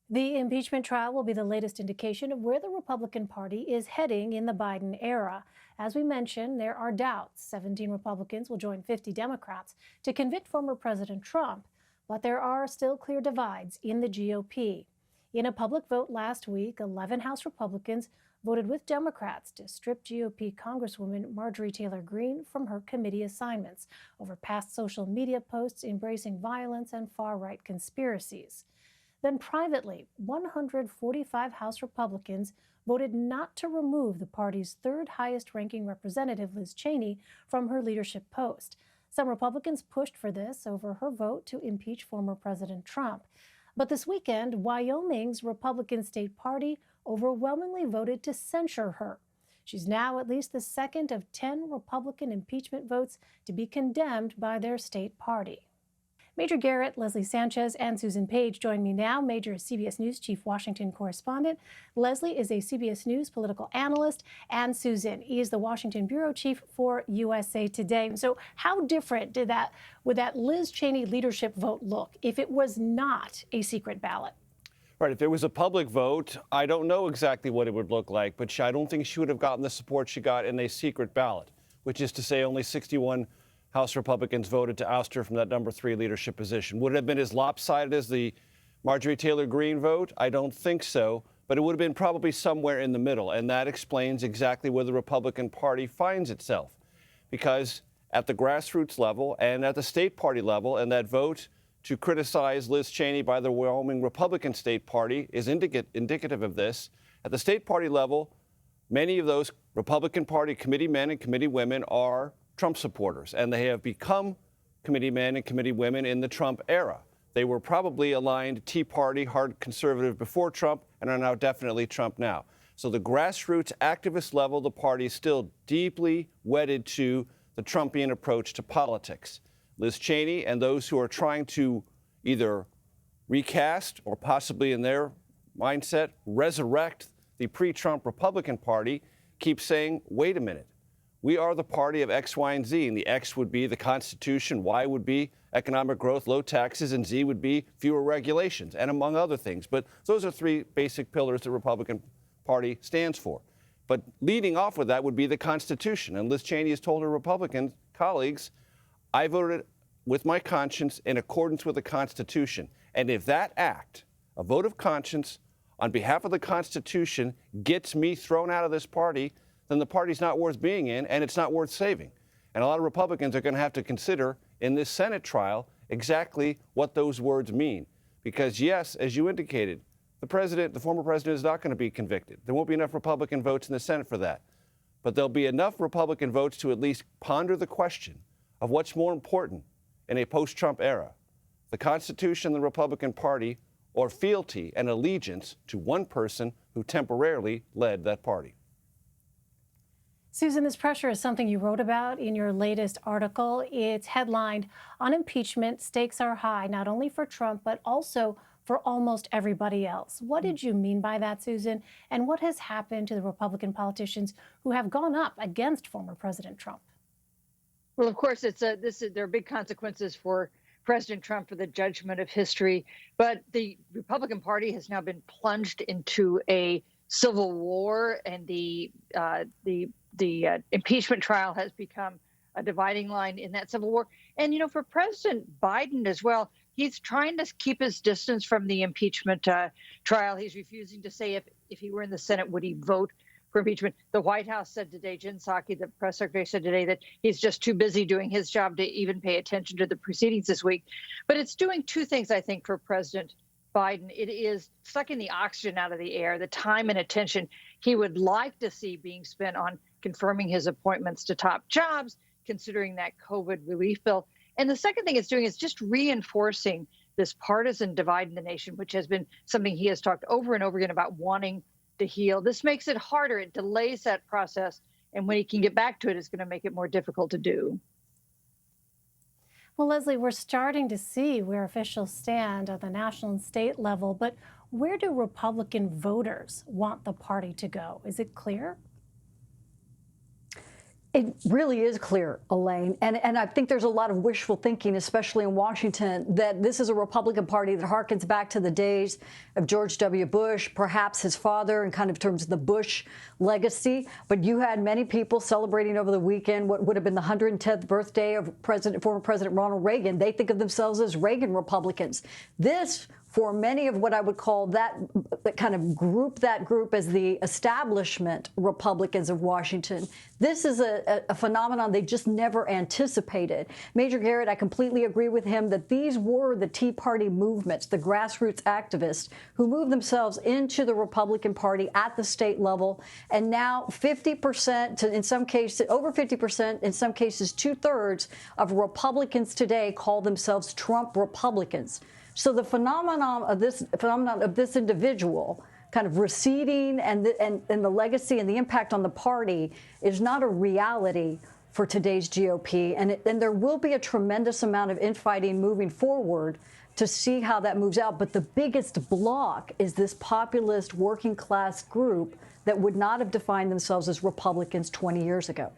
The impeachment trial will be the latest indication of where the Republican Party is heading in the Biden era. As we mentioned, there are doubts 17 Republicans will join 50 Democrats to convict former President Trump, but there are still clear divides in the GOP. In a public vote last week, 11 House Republicans voted with Democrats to strip GOP Congresswoman Marjorie Taylor Greene from her committee assignments over past social media posts embracing violence and far-right conspiracies. Then privately, 145 House Republicans voted not to remove the party's third highest ranking representative, Liz Cheney, from her leadership post. Some Republicans pushed for this over her vote to impeach former President Trump. But this weekend, Wyoming's Republican State Party overwhelmingly voted to censure her. She's now at least the second of 10 Republican impeachment votes to be condemned by their state party. Major Garrett, Leslie Sanchez, and Susan Page join me now. Major is CBS News Chief Washington Correspondent. Leslie is a CBS News political analyst. And Susan is the Washington Bureau Chief for USA Today. So how different would that Liz Cheney leadership vote look if it was not a secret ballot? Right. If it was a public vote, I don't know exactly what it would look like, but I don't think she would have gotten the support she got in a secret ballot, which is to say only 61 House Republicans voted to oust her from that number 3 leadership position. Would it have been as lopsided as the Marjorie Taylor Greene vote? I don't think so, but it would have been probably somewhere in the middle, and that explains exactly where the Republican Party finds itself. Because at the grassroots level and at the state party level, and that vote to criticize Liz Cheney by the Wyoming Republican State Party is indicative of this. At the state party level, many of those Republican Party committee men and committee women are Trump supporters, and they have become committee men and committee women in the Trump era. They were probably aligned Tea Party, hard conservative before Trump, and are now definitely Trump now. So the grassroots activist level, the party is still deeply wedded to the Trumpian approach to politics. Liz Cheney and those who are trying to either recast or possibly in their mindset resurrect the pre-Trump Republican Party keep saying, wait a minute. We are the party of X, Y, and Z, and the X would be the Constitution, Y would be economic growth, low taxes, and Z would be fewer regulations, and among other things. But those are 3 basic pillars the Republican Party stands for. But leading off with that would be the Constitution, and Liz Cheney has told her Republican colleagues, I voted with my conscience in accordance with the Constitution. And if that act, a vote of conscience on behalf of the Constitution, gets me thrown out of this party, then the party's not worth being in, and it's not worth saving. And a lot of Republicans are going to have to consider in this Senate trial exactly what those words mean. Because, yes, as you indicated, the former president, is not going to be convicted. There won't be enough Republican votes in the Senate for that. But there'll be enough Republican votes to at least ponder the question of what's more important in a post-Trump era, the Constitution, the Republican Party, or fealty and allegiance to one person who temporarily led that party. Susan, this pressure is something you wrote about in your latest article. It's headlined, "On Impeachment, Stakes Are High, Not Only for Trump, but Also for Almost Everybody Else." What did you mean by that, Susan? And what has happened to the Republican politicians who have gone up against former President Trump? Well, of course, there are big consequences for President Trump for the judgment of history. But the Republican Party has now been plunged into a civil war, and the impeachment trial has become a dividing line in that civil war. And, for President Biden as well, he's trying to keep his distance from the impeachment trial. He's refusing to say if he were in the Senate, would he vote for impeachment. The White House said today, Jen Psaki, the press secretary, said today that he's just too busy doing his job to even pay attention to the proceedings this week. But it's doing 2 things, I think, for President Biden. It is sucking the oxygen out of the air, the time and attention he would like to see being spent on confirming his appointments to top jobs, considering that COVID relief bill. And the second thing it's doing is just reinforcing this partisan divide in the nation, which has been something he has talked over and over again about wanting to heal. This makes it harder. It delays that process. And when he can get back to it, it's going to make it more difficult to do. Well, Leslie, we're starting to see where officials stand at the national and state level, but where do Republican voters want the party to go? Is it clear? It really is clear, Elaine, and I think there's a lot of wishful thinking, especially in Washington, that this is a Republican Party that harkens back to the days of George W. Bush, perhaps his father, in kind of terms of the Bush legacy. But you had many people celebrating over the weekend what would have been the 110th birthday of former President Ronald Reagan. They think of themselves as Reagan Republicans. This, for many of what I would call that group as the establishment Republicans of Washington, this is a phenomenon they just never anticipated. Major Garrett, I completely agree with him that these were the Tea Party movements, the grassroots activists who moved themselves into the Republican Party at the state level. And now 50%, in some cases, over 50%, in some cases 2/3 of Republicans today call themselves Trump Republicans. So the phenomenon of this individual kind of receding and the legacy and the impact on the party is not a reality for today's GOP. And there will be a tremendous amount of infighting moving forward to see how that moves out. But the biggest block is this populist working class group that would not have defined themselves as Republicans 20 years ago.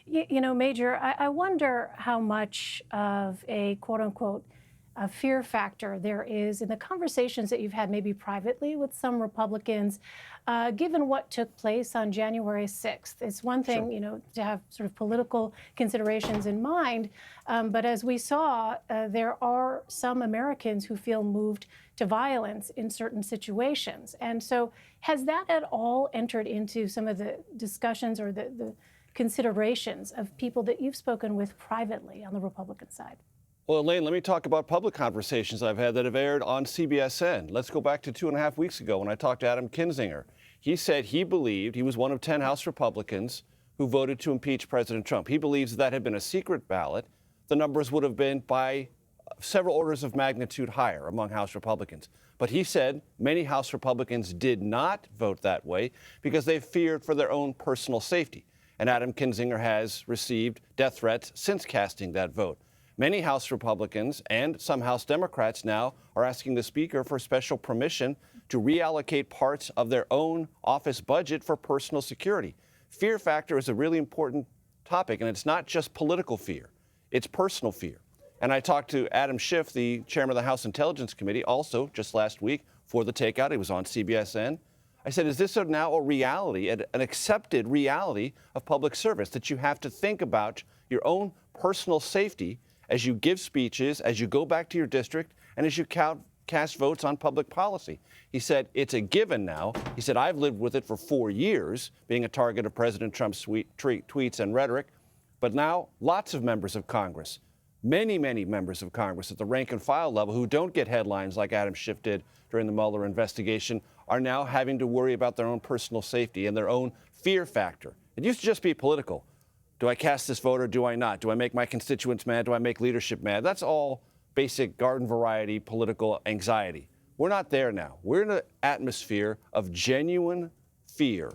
You know, Major, I wonder how much of a quote unquote a fear factor there is in the conversations that you've had maybe privately with some Republicans, given what took place on January 6th. It's one thing, Sure. you know, to have sort of political considerations in mind, but as we saw, there are some Americans who feel moved to violence in certain situations. And so has that at all entered into some of the discussions or the considerations of people that you've spoken with privately on the Republican side? Well, Elaine, let me talk about public conversations I've had that have aired on CBSN. Let's go back to 2.5 weeks ago when I talked to Adam Kinzinger. He said he believed he was one of 10 House Republicans who voted to impeach President Trump. He believes that had been a secret ballot, the numbers would have been by several orders of magnitude higher among House Republicans. But he said many House Republicans did not vote that way because they feared for their own personal safety. And Adam Kinzinger has received death threats since casting that vote. Many House Republicans and some House Democrats now are asking the Speaker for special permission to reallocate parts of their own office budget for personal security. Fear factor is a really important topic, and it's not just political fear, it's personal fear. And I talked to Adam Schiff, the chairman of the House Intelligence Committee, also just last week for the takeout. He was on CBSN. I said, is this now a reality, an accepted reality of public service, that you have to think about your own personal safety as you give speeches, as you go back to your district, and as you cast votes on public policy? He said, it's a given now. He said, I've lived with it for 4 years, being a target of President Trump's tweets and rhetoric. But now lots of members of Congress, many members of Congress at the rank and file level who don't get headlines like Adam Schiff did during the Mueller investigation are now having to worry about their own personal safety and their own fear factor. It used to just be political. Do I cast this vote or do I not? Do I make my constituents mad? Do I make leadership mad? That's all basic garden variety political anxiety. We're not there now. We're in an atmosphere of genuine fear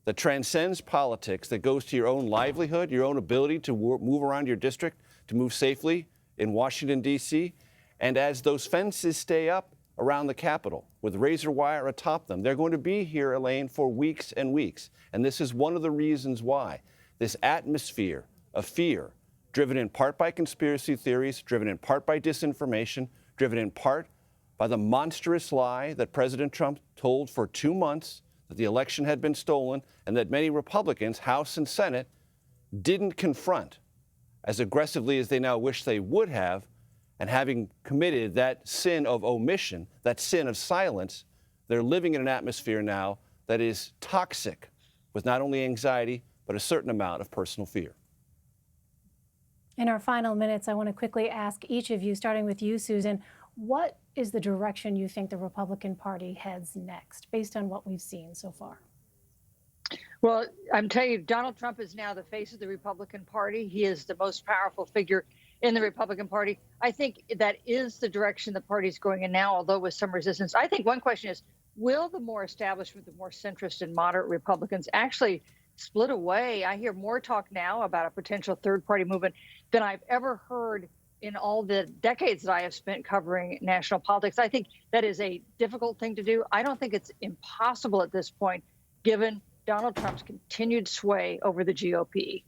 that transcends politics, that goes to your own livelihood, your own ability to move around your district, to move safely in Washington, D.C. And as those fences stay up around the Capitol with razor wire atop them, they're going to be here, Elaine, for weeks and weeks. And this is one of the reasons why. This atmosphere of fear, driven in part by conspiracy theories, driven in part by disinformation, driven in part by the monstrous lie that President Trump told for 2 months that the election had been stolen, and that many Republicans, House and Senate, didn't confront as aggressively as they now wish they would have. And having committed that sin of omission, that sin of silence, they're living in an atmosphere now that is toxic with not only anxiety, but a certain amount of personal fear. In our final minutes, I want to quickly ask each of you, starting with you, Susan, what is the direction you think the Republican Party heads next, based on what we've seen so far? Well, I'm telling you, Donald Trump is now the face of the Republican Party. He is the most powerful figure in the Republican Party. I think that is the direction the party's going in now, although with some resistance. I think one question is, will the more establishment, the more centrist and moderate Republicans actually split away? I hear more talk now about a potential third-party movement than I've ever heard in all the decades that I have spent covering national politics. I think that is a difficult thing to do. I don't think it's impossible at this point, given Donald Trump's continued sway over the GOP.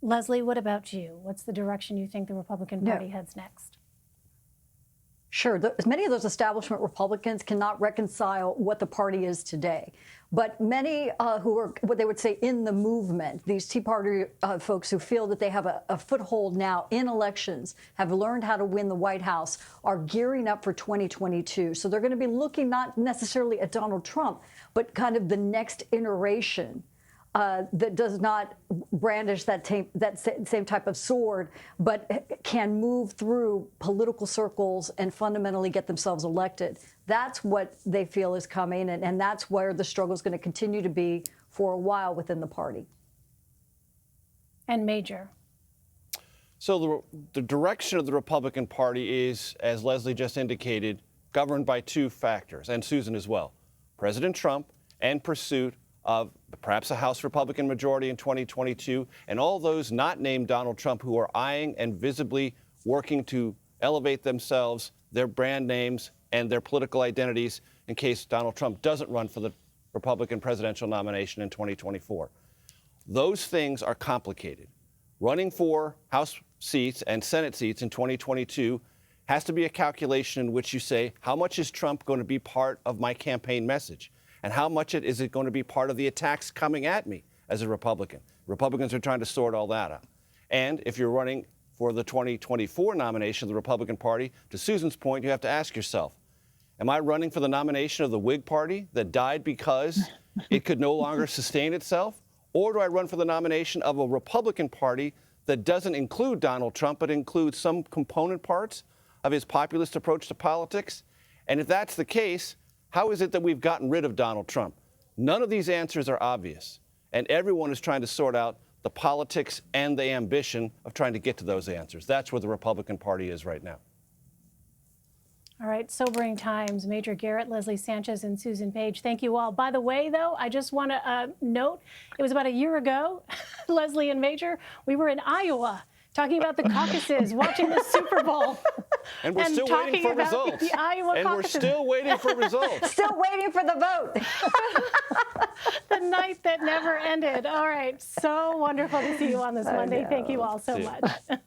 Leslie, what about you? What's the direction you think the Republican Party heads next? Sure. Many of those establishment Republicans cannot reconcile what the party is today. But many who are what they would say in the movement, these Tea Party folks who feel that they have a foothold now in elections, have learned how to win the White House, are gearing up for 2022. So they're going to be looking not necessarily at Donald Trump, but kind of the next iteration that does not brandish that same type of sword, but can move through political circles and fundamentally get themselves elected. That's what they feel is coming, and that's where the struggle is going to continue to be for a while within the party. And Major. So the direction of the Republican Party is, as Leslie just indicated, governed by two factors, and Susan as well: President Trump and pursuit of perhaps a House Republican majority in 2022, and all those not named Donald Trump who are eyeing and visibly working to elevate themselves, their brand names, and their political identities in case Donald Trump doesn't run for the Republican presidential nomination in 2024. Those things are complicated. Running for House seats and Senate seats in 2022 has to be a calculation in which you say, how much is Trump going to be part of my campaign message? And how much is it going to be part of the attacks coming at me as a Republican? Republicans are trying to sort all that out. And if you're running for the 2024 nomination of the Republican Party, to Susan's point, you have to ask yourself, am I running for the nomination of the Whig Party that died because it could no longer sustain itself? Or do I run for the nomination of a Republican Party that doesn't include Donald Trump, but includes some component parts of his populist approach to politics? And if that's the case, how is it that we've gotten rid of Donald Trump? None of these answers are obvious, and everyone is trying to sort out the politics and the ambition of trying to get to those answers. That's where the Republican Party is right now. All right, sobering times. Major Garrett, Leslie Sanchez, and Susan Page, thank you all. By the way, though, I just want to note, it was about a year ago, Leslie and Major, we were in Iowa talking about the caucuses, watching the Super Bowl. And we're still waiting for results. The Iowa and caucuses. We're still waiting for results. Still waiting for the vote. The night that never ended. All right, so wonderful to see you on this Monday. know. Thank you all so much.